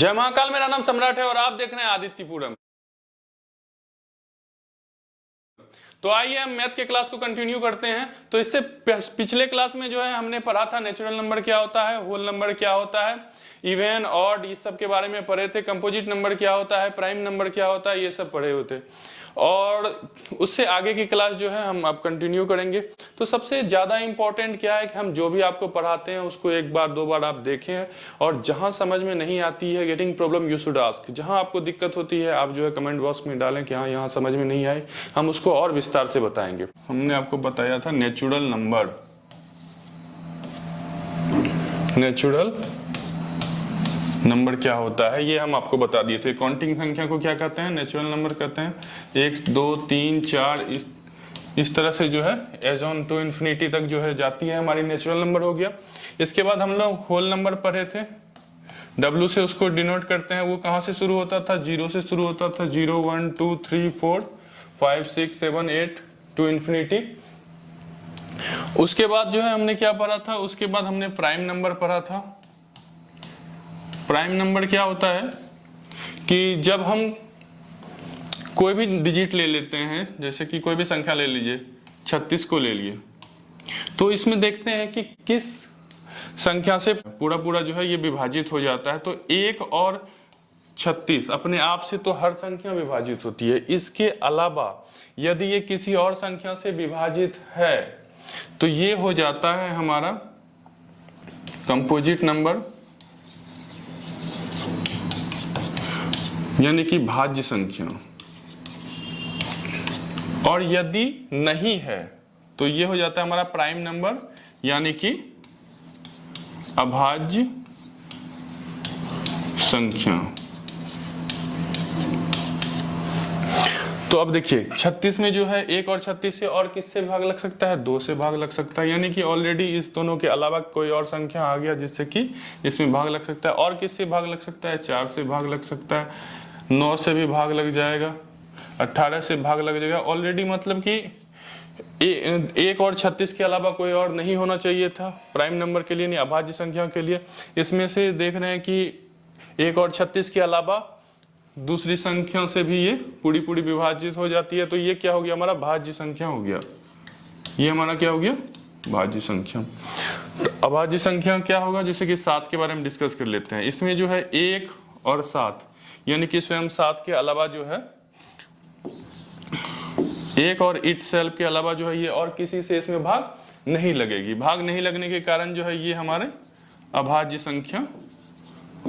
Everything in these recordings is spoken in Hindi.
जय महाकाल, मेरा नाम सम्राट है और आप देख रहे हैं आदित्यपुरम। तो आइए हम मैथ के क्लास को कंटिन्यू करते हैं। तो इससे पिछले क्लास में जो है हमने पढ़ा था नेचुरल नंबर क्या होता है, होल नंबर क्या होता है, इवन ऑड इस सब के बारे में पढ़े थे। कंपोजिट नंबर क्या होता है, प्राइम नंबर क्या होता है, ये सब पढ़े होते। और उससे आगे की क्लास जो है हम अब कंटिन्यू करेंगे। तो सबसे ज्यादा इंपॉर्टेंट क्या है कि हम जो भी आपको पढ़ाते हैं उसको एक बार दो बार आप देखें, और जहां समझ में नहीं आती है, getting problem you should ask, जहां आपको दिक्कत होती है आप जो है कमेंट बॉक्स में डालें कि हाँ यहाँ समझ में नहीं आए, हम उसको और विस्तार से बताएंगे। हमने आपको बताया था नेचुरल नंबर क्या होता है, ये हम आपको बता दिए थे। काउंटिंग संख्या को क्या कहते हैं, नेचुरल नंबर कहते हैं। 1 2 3 4 इस तरह से जो है एज ऑन टू इन्फिनिटी तक जो है जाती है, हमारी नेचुरल नंबर हो गया। इसके बाद हम लोग होल नंबर पढ़े थे। W से उसको डिनोट करते हैं, वो कहाँ से शुरू होता था, 0 से शुरू होता था। 0 1 2 3 4 5 6 7 8 टू इन्फिनिटी। उसके बाद जो है हमने क्या पढ़ा था, उसके बाद हमने प्राइम नंबर पढ़ा था। प्राइम नंबर क्या होता है कि जब हम कोई भी डिजिट ले लेते हैं, जैसे कि कोई भी संख्या ले लीजिए, 36 को ले लिए, तो इसमें देखते हैं कि किस संख्या से पूरा पूरा जो है ये विभाजित हो जाता है। तो 1 और 36 अपने आप से तो हर संख्या विभाजित होती है। इसके अलावा यदि ये किसी और संख्या से विभाजित है तो ये हो जाता है हमारा कंपोजिट नंबर, यानी कि भाज्य संख्या। और यदि नहीं है तो ये हो जाता है हमारा प्राइम नंबर, यानी कि अभाज्य संख्या। तो अब देखिए 36 में जो है 1 और 36 से और किससे भाग लग सकता है, 2 से भाग लग सकता है, यानी कि ऑलरेडी इस दोनों के अलावा कोई और संख्या आ गया जिससे कि इसमें भाग लग सकता है। और किससे भाग लग सकता है, 4 से भाग लग सकता है, 9 से भी भाग लग जाएगा, 18 से भाग लग जाएगा। ऑलरेडी मतलब कि 1 और 36 के अलावा कोई और नहीं होना चाहिए था प्राइम नंबर के लिए, नहीं अभाज्य संख्या के लिए। इसमें से देख रहे हैं कि 1 और 36 के अलावा दूसरी संख्या से भी ये पूरी पूरी विभाजित हो जाती है। तो ये क्या हो गया, हमारा भाज्य संख्या हो गया। ये हमारा क्या हो गया, भाज्य संख्या। तो अभाज्य संख्या क्या होगा, जैसे कि 7 के बारे में डिस्कस कर लेते हैं। इसमें जो है 1 और 7, यानी कि स्वयं 7 के अलावा जो है 1 और इटसेल्फ के अलावा जो है ये और किसी से इसमें भाग नहीं लगेगी। भाग नहीं लगने के कारण जो है ये हमारे अभाज्य संख्या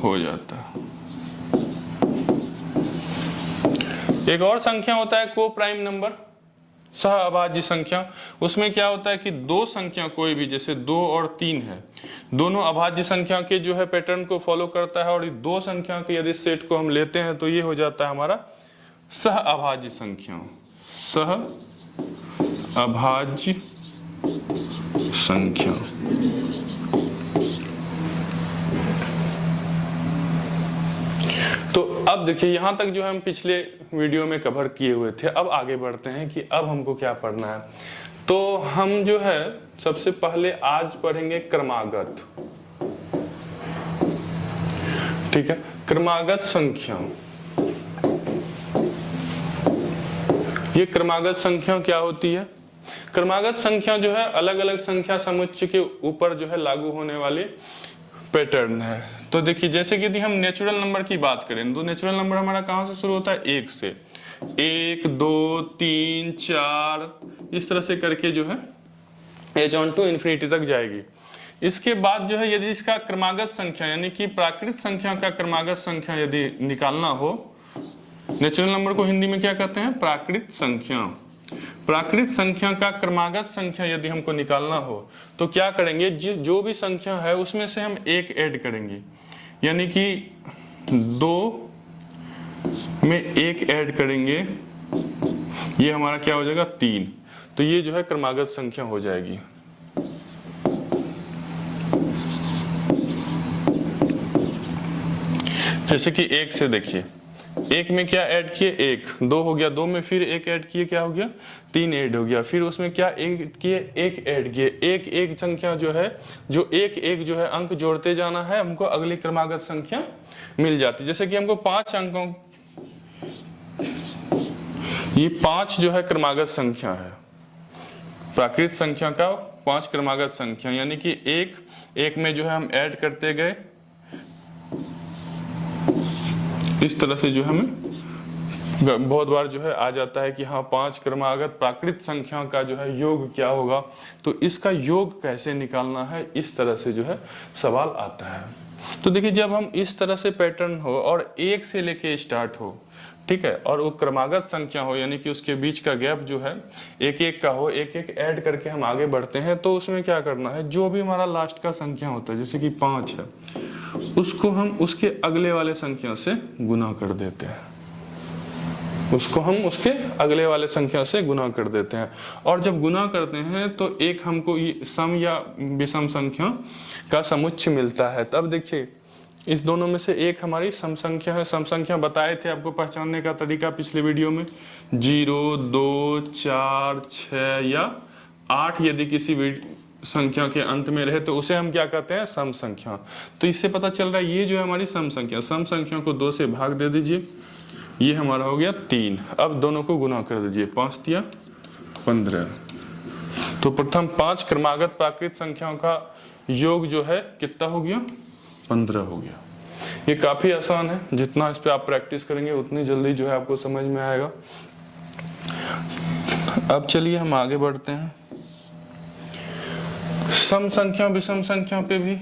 हो जाता है। एक और संख्या होता है को प्राइम नंबर, सह अभाज्य संख्या। उसमें क्या होता है कि दो संख्या कोई भी, जैसे 2 और 3 है, दोनों अभाज्य संख्या के जो है पैटर्न को फॉलो करता है। और दो संख्या के यदि सेट को हम लेते हैं तो ये हो जाता है हमारा सह अभाज्य संख्या, सह अभाज्य संख्या। तो अब देखिए यहां तक जो है हम पिछले वीडियो में कवर किए हुए थे। अब आगे बढ़ते हैं कि अब हमको क्या पढ़ना है। तो हम जो है सबसे पहले आज पढ़ेंगे क्रमागत, ठीक है, क्रमागत संख्या। ये क्रमागत संख्या क्या होती है, क्रमागत संख्या जो है अलग अलग संख्या समुच्चय के ऊपर जो है लागू होने वाले पैटर्न है। तो देखिए जैसे कि यदि हम नेचुरल नंबर की बात करें तो नेचुरल नंबर हमारा कहां से शुरू होता है, 1 से। 1 2 3 4 इस तरह से करके जो है एज ऑन टू इन्फिनिटी तक जाएगी। इसके बाद जो है यदि इसका क्रमागत संख्या यानी कि प्राकृत संख्या का क्रमागत संख्या यदि निकालना हो, नेचुरल नंबर को हिंदी में क्या कहते हैं, प्राकृत संख्या। प्राकृत संख्या का क्रमागत संख्या यदि हमको निकालना हो तो क्या करेंगे, जो भी संख्या है उसमें से हम 1 ऐड करेंगे, यानी कि 2 में 1 ऐड करेंगे, ये हमारा क्या हो जाएगा 3। तो ये जो है क्रमागत संख्या हो जाएगी। जैसे कि 1 से देखिए एक में क्या ऐड किए, एक, दो हो गया, दो में फिर एक ऐड किए, क्या हो गया, तीन ऐड हो गया, फिर उसमें क्या ऐड किए, एक ऐड किए, एक एक संख्या जो है, जो एक एक जो है अंक जोड़ते जाना है, हमको अगली क्रमागत संख्या मिल जाती। जैसे कि हमको 5 अंकों, ये 5 जो है क्रमागत संख्या है, प्राकृत संख्या का 5 क्रमागत संख्या, यानी कि एक एक में जो है हम ऐड करते गए, इस तरह से जो हमें बहुत बार जो है आ जाता है कि हाँ 5 क्रमागत प्राकृत संख्या का जो है योग क्या होगा, तो इसका योग कैसे निकालना है, इस तरह से जो है सवाल आता है। तो देखिए जब हम इस तरह से पैटर्न हो और एक से लेके स्टार्ट हो, ठीक है, और वो क्रमागत संख्या हो, यानी कि उसके बीच का गैप जो है एक एक का हो, एक एक ऐड करके हम आगे बढ़ते हैं, तो उसमें क्या करना है, जो भी हमारा लास्ट का संख्या होता है, जैसे कि 5 है, उसको हम उसके अगले वाले संख्या से गुना कर देते हैं, उसको हम उसके अगले वाले संख्या से गुना कर देते हैं। और जब गुना करते हैं तो एक हमको ये सम या विषम संख्या का समुच्चय मिलता है। तब देखिए इस दोनों में से एक हमारी सम संख्या है। सम संख्या बताए थे आपको पहचानने का तरीका पिछले वीडियो में, 0, 2, 4, 6 या 8 यदि किसी संख्या के अंत में रहे तो उसे हम क्या कहते हैं, सम संख्या। तो इससे पता चल रहा है ये जो है हमारी सम संख्या, सम संख्या को 2 से भाग दे दीजिए, ये हमारा हो गया 3। अब दोनों को गुना कर दीजिए, 5 तिया 15। तो प्रथम 5 क्रमागत प्राकृत संख्याओं का योग जो है कितना हो गया, 15 हो गया। ये काफी आसान है, जितना इस पे आप प्रैक्टिस करेंगे उतनी जल्दी जो है आपको समझ में आएगा। अब चलिए हम आगे बढ़ते हैं, सम संख्या विषम संख्या पे भी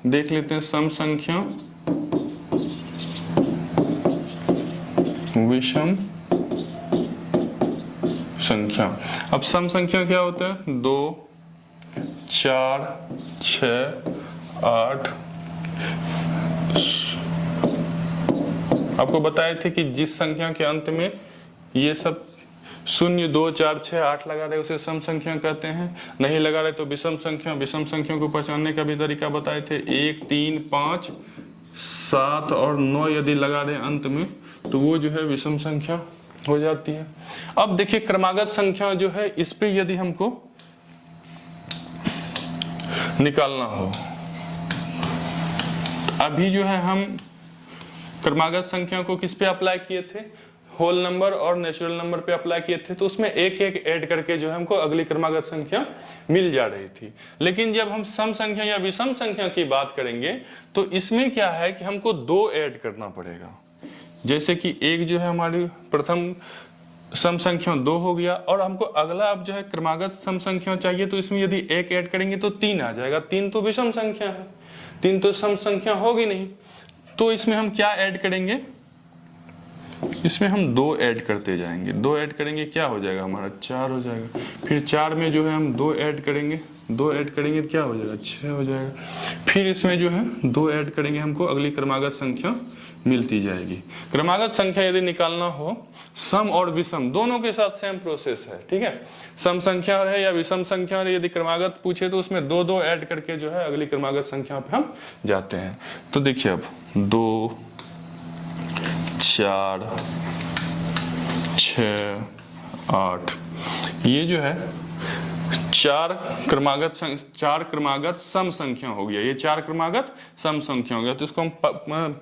देख लेते हैं। सम संख्या विषम संख्या। अब सम संख्या क्या होता है, 2, 4, 6, 8। आपको बताए थे कि जिस संख्या के अंत में ये सब 0, 2, 4, 6, 8 लगा रहे उसे सम संख्या कहते हैं, नहीं लगा रहे तो विषम संख्या। विषम संख्या को पहचानने का भी तरीका बताए थे, 1, 3, 5, 7 और 9 यदि लगा रहे अंत में तो वो जो है विषम संख्या हो जाती है। अब देखिए क्रमागत संख्या जो है इस पे यदि हमको निकालना हो, अभी जो है हम क्रमागत संख्या को किस पे अप्लाई किए थे, होल नंबर और नेचुरल नंबर पे अप्लाई किए थे, तो उसमें एक एक ऐड करके जो है हमको अगली क्रमागत संख्या मिल जा रही थी। लेकिन जब हम सम संख्या या विषम संख्या की बात करेंगे तो इसमें क्या है कि हमको 2 ऐड करना पड़ेगा। जैसे कि एक जो है हमारी प्रथम सम संख्या 2 हो गया, और हमको अगला अब जो है क्रमागत सम संख्या चाहिए, तो इसमें यदि एक ऐड करेंगे तो 3 आ जाएगा। 3 तो विषम संख्या है, 3 तो सम संख्या होगी नहीं, तो इसमें हम क्या ऐड करेंगे, इसमें हम 2 ऐड करते जाएंगे। 2 ऐड करेंगे क्या हो जाएगा हमारा, 4 हो जाएगा। फिर 4 में जो है हम 2 ऐड करेंगे, 2 ऐड करेंगे क्या हो जाएगा, 6 हो जाएगा। फिर इसमें जो है 2 ऐड करेंगे, हमको अगली क्रमागत संख्या मिलती जाएगी। क्रमागत संख्या यदि निकालना हो, सम और विषम दोनों के साथ सेम प्रोसेस है, ठीक है। सम संख्या है या विषम संख्या है, यदि क्रमागत पूछे तो उसमें 2 ऐड करके जो है अगली क्रमागत संख्या पे हम जाते हैं। तो देखिए अब 2, 4, 6, 8, ये जो है 4 क्रमागत सम संख्या हो गया, ये 4 क्रमागत सम संख्या हो गया। तो इसको हम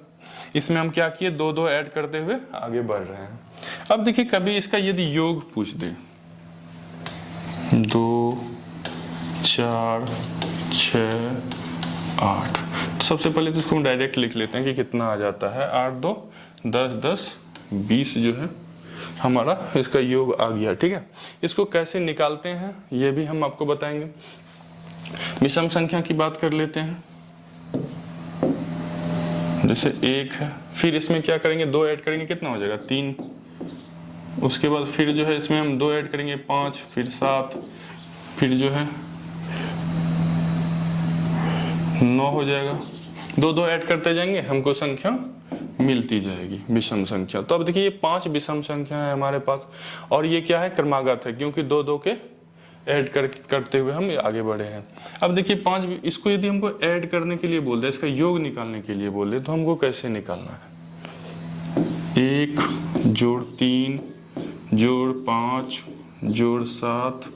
इसमें हम क्या किए, 2 ऐड करते हुए आगे बढ़ रहे हैं। अब देखिए कभी इसका यदि योग पूछ दे, 2, 4, 6, 8, तो सबसे पहले तो इसको हम डायरेक्ट लिख लेते हैं कि कितना आ जाता है। 8, 2, 10, 10, 20 जो है हमारा इसका योग आ गया, ठीक है। इसको कैसे निकालते हैं ये भी हम आपको बताएंगे। विषम संख्या की बात कर लेते हैं, जैसे 1 है, फिर इसमें क्या करेंगे, 2 ऐड करेंगे, कितना हो जाएगा, 3। उसके बाद फिर जो है इसमें हम 2 ऐड करेंगे, 5, फिर 7, फिर जो है 9 हो जाएगा। 2 ऐड करते जाएंगे, हमको संख्या मिलती जाएगी, विषम संख्या। तो अब देखिए ये 5 विषम संख्या है हमारे पास, और ये क्या है, क्रमागत है, क्योंकि 2 के ऐड करते हुए हम आगे बढ़े हैं। अब देखिए 5, इसको यदि हमको ऐड करने के लिए बोल दे, इसका योग निकालने के लिए बोल दे, तो हमको कैसे निकालना है। 1 जोड़ 3 जोड़ 5 जोड़ 7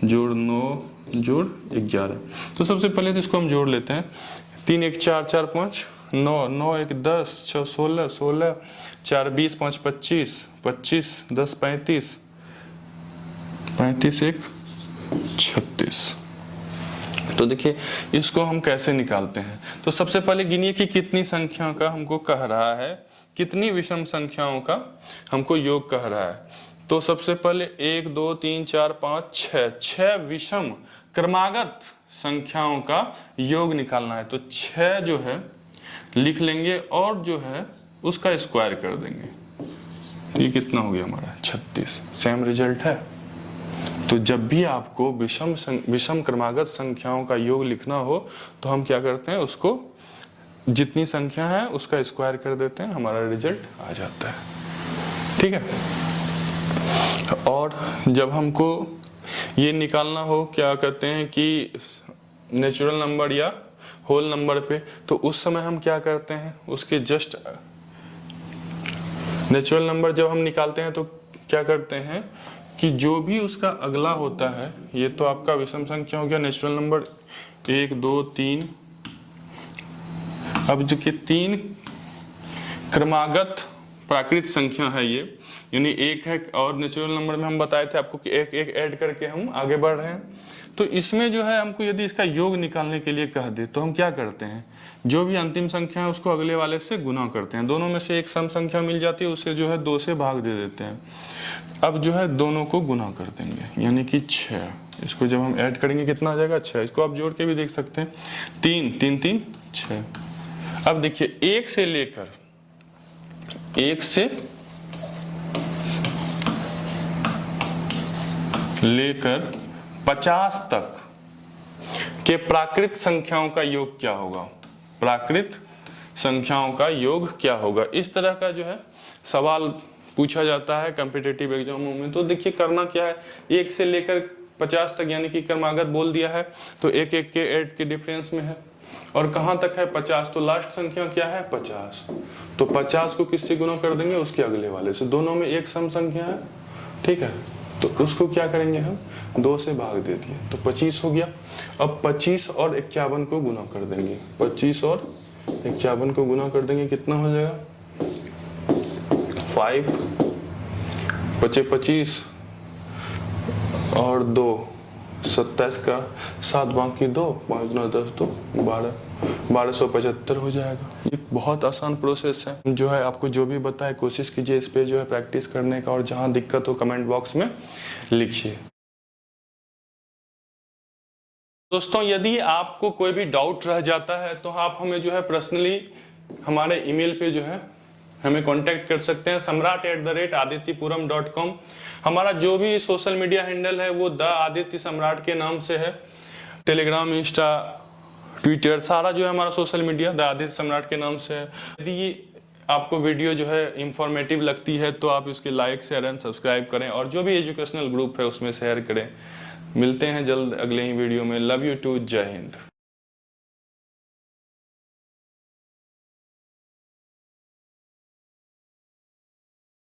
जोड़ 9 जोड़ 11। तो सबसे पहले तो इसको हम जोड़ लेते हैं। 3 1 4 4 5 9 9 1 10 6 16 16 4 20 5 25 25 10 35 35 1 36। तो देखिए इसको हम कैसे निकालते हैं। तो सबसे पहले गिनिए कि कितनी संख्याओं का हमको कह रहा है, कितनी विषम संख्याओं का हमको योग कह रहा है। तो सबसे पहले 1 2 3 4 5 6 6 विषम क्रमागत संख्याओं का योग निकालना है। तो 6 जो है लिख लेंगे और जो है उसका स्क्वायर कर देंगे। तो ये कितना हो गया हमारा 36। सेम रिजल्ट है। तो जब भी आपको विषम क्रमागत संख्याओं का योग लिखना हो तो हम क्या करते हैं, उसको जितनी संख्या है उसका स्क्वायर कर देते हैं, हमारा रिजल्ट आ जाता है। ठीक है। और जब हमको ये निकालना हो क्या कहते हैं कि नेचुरल नंबर या होल नंबर पे, तो उस समय हम क्या करते हैं, उसके जस्ट नेचुरल नंबर जब हम निकालते हैं तो क्या करते हैं कि जो भी उसका अगला होता है, ये तो आपका विषम संख्या हो गया नेचुरल नंबर 1 2 3। अब जो कि 3 क्रमागत प्राकृत संख्या है ये, यानी 1 है और नेचुरल नंबर में हम बताए थे आपको कि 1 1 ऐड करके हम आगे बढ़ रहे हैं। तो इसमें जो है हमको यदि इसका योग निकालने के लिए कह दे तो हम क्या करते हैं, जो भी अंतिम संख्या है उसको अगले वाले से गुना करते हैं। दोनों में से एक सम संख्या मिल जाती है, उसे जो है 2 से भाग दे देते हैं। अब जो है दोनों को गुना कर देंगे, यानी कि 6। इसको जब हम ऐड करेंगे कितना आ जाएगा 6। इसको आप जोड़ के भी देख सकते हैं, 3 3 3 6। अब देखिए 1 से लेकर 50 तक के प्राकृत संख्याओं का योग क्या होगा, प्राकृत संख्याओं का योग क्या होगा। इस तरह का जो है सवाल पूछा जाता है कॉम्पिटिटिव एग्जामों में। तो देखिए करना क्या है, 1 से लेकर 50 तक यानी कि क्रमागत बोल दिया है, तो 1 1 के 8 के डिफरेंस में है। और कहां तक है 50, तो लास्ट संख्या क्या है 50। तो 50 को किससे गुना कर देंगे, उसके अगले वाले से। दोनों में एक सम संख्या है, ठीक है। तो उसको क्या करेंगे हम, 2 से भाग दे दिए तो 25 हो गया। अब 25 और 51 को गुना कर देंगे, 25 और 51 को गुना कर देंगे, कितना हो जाएगा 5 बचे 25 और 2 27 का 7 बाकी 2 5 9 10 2 12 1275 हो जाएगा। ये बहुत आसान प्रोसेस है। जो है आपको जो भी बताए कोशिश कीजिए इस पे जो है प्रैक्टिस करने का, और जहां दिक्कत हो कमेंट बॉक्स में लिखिए। दोस्तों यदि आपको कोई भी डाउट रह जाता है तो आप हमें जो है पर्सनली हमारे ईमेल पे जो है हमें कांटेक्ट कर सकते हैं, samrat@adityapuram.com। हमारा जो भी सोशल मीडिया हैंडल है वो द आदित्य सम्राट के नाम से है। टेलीग्राम, इंस्टा, ट्विटर, सारा जो है हमारा सोशल मीडिया द आदित्य सम्राट के नाम से है। यदि आपको वीडियो जो है इंफॉर्मेटिव लगती है तो आप इसके लाइक शेयर एंड सब्सक्राइब करें, और जो भी एजुकेशनल ग्रुप है उसमें शेयर करें। मिलते हैं जल्द अगले ही वीडियो में। लव यू टू, जय हिंद।